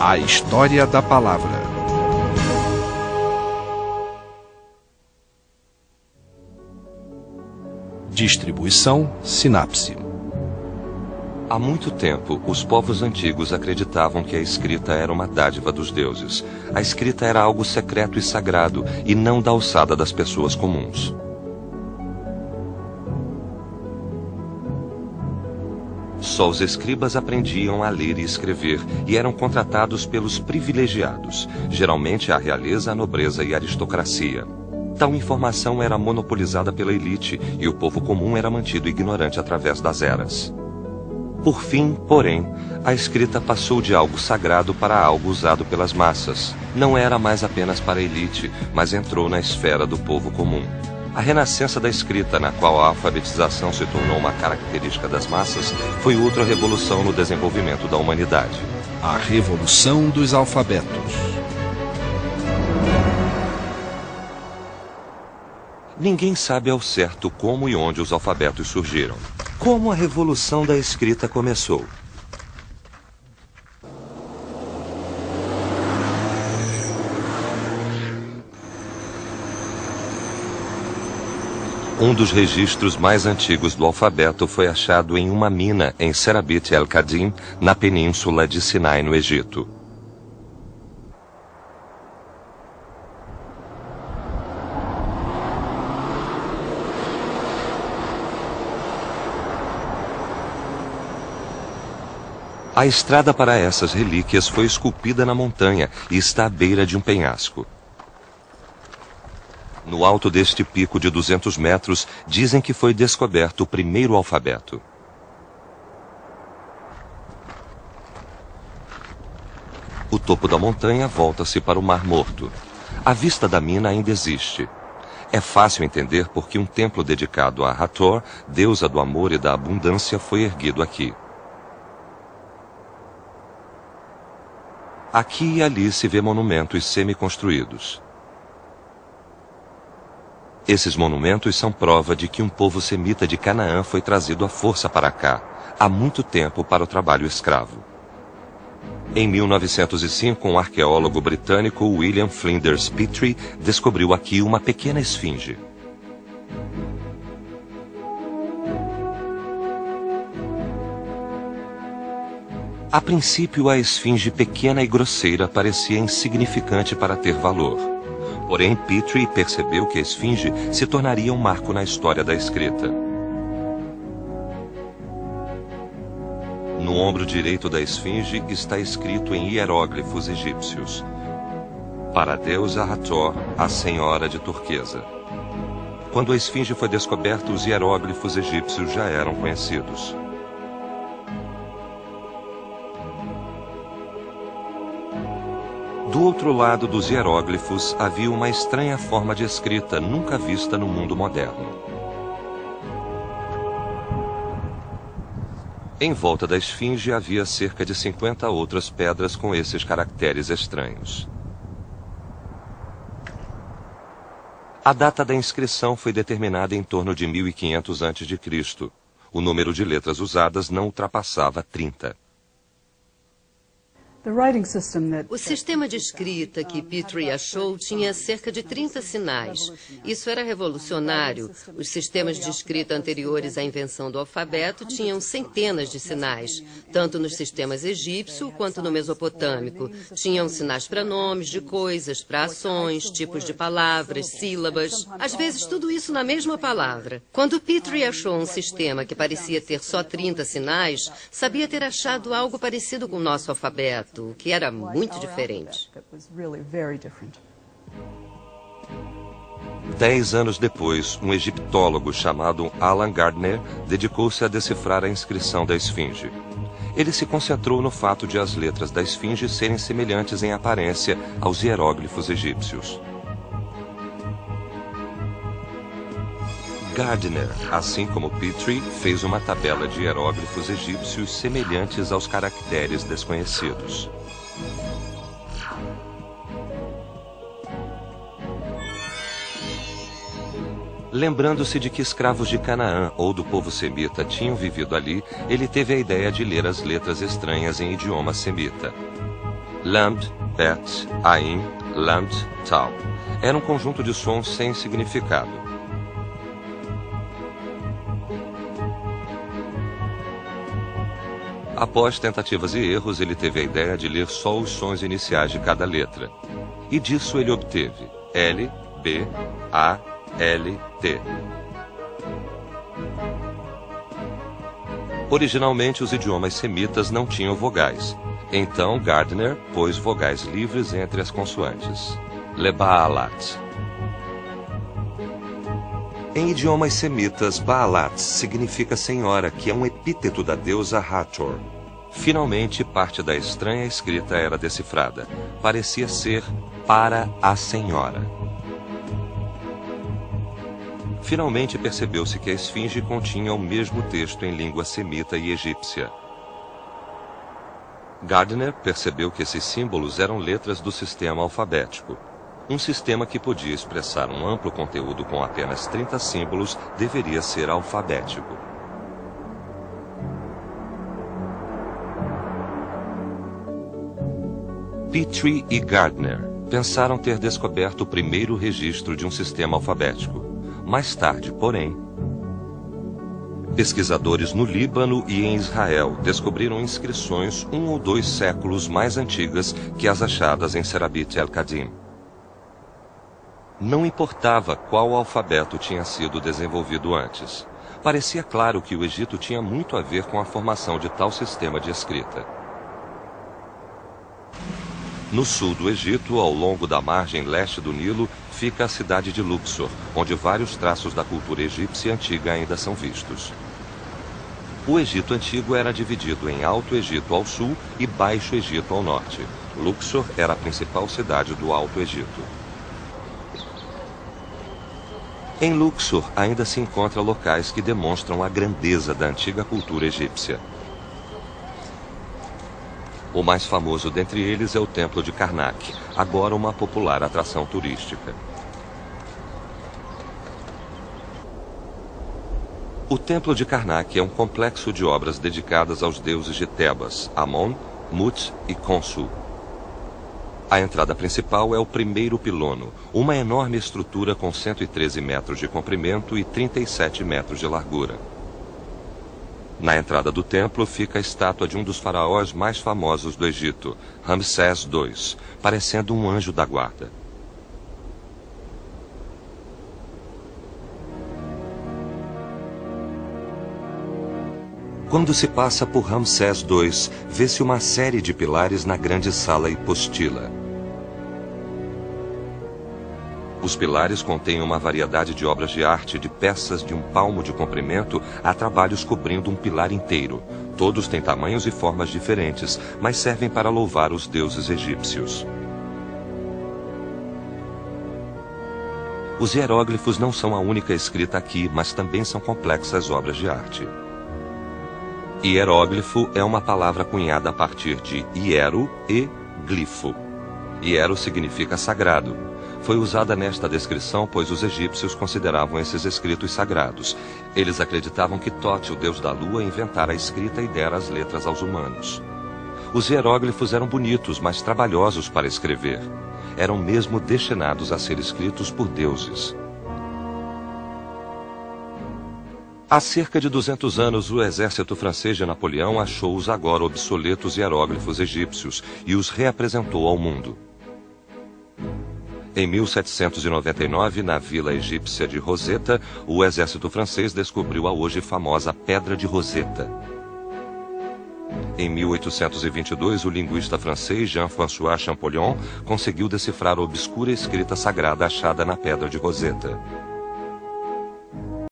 A História da Palavra. Distribuição Sinapse. Há muito tempo, os povos antigos acreditavam que a escrita era uma dádiva dos deuses. A escrita era algo secreto e sagrado, e não da alçada das pessoas comuns. Só os escribas aprendiam a ler e escrever, e eram contratados pelos privilegiados, geralmente a realeza, a nobreza e a aristocracia. Tal informação era monopolizada pela elite, e o povo comum era mantido ignorante através das eras. Por fim, porém, a escrita passou de algo sagrado para algo usado pelas massas. Não era mais apenas para a elite, mas entrou na esfera do povo comum. A renascença da escrita, na qual a alfabetização se tornou uma característica das massas, foi outra revolução no desenvolvimento da humanidade. A Revolução dos Alfabetos. Ninguém sabe ao certo como e onde os alfabetos surgiram. Como a revolução da escrita começou? Um dos registros mais antigos do alfabeto foi achado em uma mina em Serabit el-Qadim, na península de Sinai, no Egito. A estrada para essas relíquias foi esculpida na montanha e está à beira de um penhasco. No alto deste pico de 200 metros, dizem que foi descoberto o primeiro alfabeto. O topo da montanha volta-se para o Mar Morto. A vista da mina ainda existe. É fácil entender porque um templo dedicado a Hathor, deusa do amor e da abundância, foi erguido aqui. Aqui e ali se vê monumentos semi-construídos. Esses monumentos são prova de que um povo semita de Canaã foi trazido à força para cá, há muito tempo, para o trabalho escravo. Em 1905, um arqueólogo britânico, William Flinders Petrie, descobriu aqui uma pequena esfinge. A princípio, a esfinge pequena e grosseira parecia insignificante para ter valor. Porém, Petrie percebeu que a esfinge se tornaria um marco na história da escrita. No ombro direito da esfinge está escrito em hieróglifos egípcios: para a deusa Hathor, a senhora de turquesa. Quando a esfinge foi descoberta, os hieróglifos egípcios já eram conhecidos. Do outro lado dos hieróglifos havia uma estranha forma de escrita nunca vista no mundo moderno. Em volta da esfinge havia cerca de 50 outras pedras com esses caracteres estranhos. A data da inscrição foi determinada em torno de 1500 a.C. O número de letras usadas não ultrapassava 30. O sistema de escrita que Petrie achou tinha cerca de 30 sinais. Isso era revolucionário. Os sistemas de escrita anteriores à invenção do alfabeto tinham centenas de sinais, tanto nos sistemas egípcio quanto no mesopotâmico. Tinham sinais para nomes de coisas, para ações, tipos de palavras, sílabas. Às vezes, tudo isso na mesma palavra. Quando Petrie achou um sistema que parecia ter só 30 sinais, sabia ter achado algo parecido com o nosso alfabeto, o que era muito diferente. 10 anos depois, um egiptólogo chamado Alan Gardner dedicou-se a decifrar a inscrição da esfinge. Ele se concentrou no fato de as letras da esfinge serem semelhantes em aparência aos hieróglifos egípcios. Gardner, assim como Petrie, fez uma tabela de hieróglifos egípcios semelhantes aos caracteres desconhecidos. Lembrando-se de que escravos de Canaã ou do povo semita tinham vivido ali, ele teve a ideia de ler as letras estranhas em idioma semita. Lamd, Bet, Ain, Lamd, Tal. Era um conjunto de sons sem significado. Após tentativas e erros, ele teve a ideia de ler só os sons iniciais de cada letra. E disso ele obteve L, B, A, L, T. Originalmente, os idiomas semitas não tinham vogais. Então, Gardner pôs vogais livres entre as consoantes. Lebaalat. Em idiomas semitas, Baalat significa senhora, que é um epíteto da deusa Hathor. Finalmente, parte da estranha escrita era decifrada. Parecia ser para a senhora. Finalmente percebeu-se que a esfinge continha o mesmo texto em língua semita e egípcia. Gardner percebeu que esses símbolos eram letras do sistema alfabético. Um sistema que podia expressar um amplo conteúdo com apenas 30 símbolos deveria ser alfabético. Petrie e Gardner pensaram ter descoberto o primeiro registro de um sistema alfabético. Mais tarde, porém, pesquisadores no Líbano e em Israel descobriram inscrições 1 ou 2 séculos mais antigas que as achadas em Serabit el-Qadim. Não importava qual alfabeto tinha sido desenvolvido antes. Parecia claro que o Egito tinha muito a ver com a formação de tal sistema de escrita. No sul do Egito, ao longo da margem leste do Nilo, fica a cidade de Luxor, onde vários traços da cultura egípcia antiga ainda são vistos. O Egito Antigo era dividido em Alto Egito ao sul e Baixo Egito ao norte. Luxor era a principal cidade do Alto Egito. Em Luxor ainda se encontram locais que demonstram a grandeza da antiga cultura egípcia. O mais famoso dentre eles é o Templo de Karnak, agora uma popular atração turística. O Templo de Karnak é um complexo de obras dedicadas aos deuses de Tebas, Amon, Mut e Khonsu. A entrada principal é o primeiro pilono, uma enorme estrutura com 113 metros de comprimento e 37 metros de largura. Na entrada do templo fica a estátua de um dos faraós mais famosos do Egito, Ramsés II, parecendo um anjo da guarda. Quando se passa por Ramsés II, vê-se uma série de pilares na grande sala hipostila. Os pilares contêm uma variedade de obras de arte, de peças de 1 palmo de comprimento a trabalhos cobrindo um pilar inteiro. Todos têm tamanhos e formas diferentes, mas servem para louvar os deuses egípcios. Os hieróglifos não são a única escrita aqui, mas também são complexas obras de arte. Hieróglifo é uma palavra cunhada a partir de hiero e glifo. Hiero significa sagrado. Foi usada nesta descrição, pois os egípcios consideravam esses escritos sagrados. Eles acreditavam que Tote, o deus da lua, inventara a escrita e dera as letras aos humanos. Os hieróglifos eram bonitos, mas trabalhosos para escrever. Eram mesmo destinados a ser escritos por deuses. Há cerca de 200 anos, o exército francês de Napoleão achou os agora obsoletos hieróglifos egípcios e os reapresentou ao mundo. Em 1799, na vila egípcia de Roseta, o exército francês descobriu a hoje famosa Pedra de Roseta. Em 1822, o linguista francês Jean-François Champollion conseguiu decifrar a obscura escrita sagrada achada na Pedra de Roseta.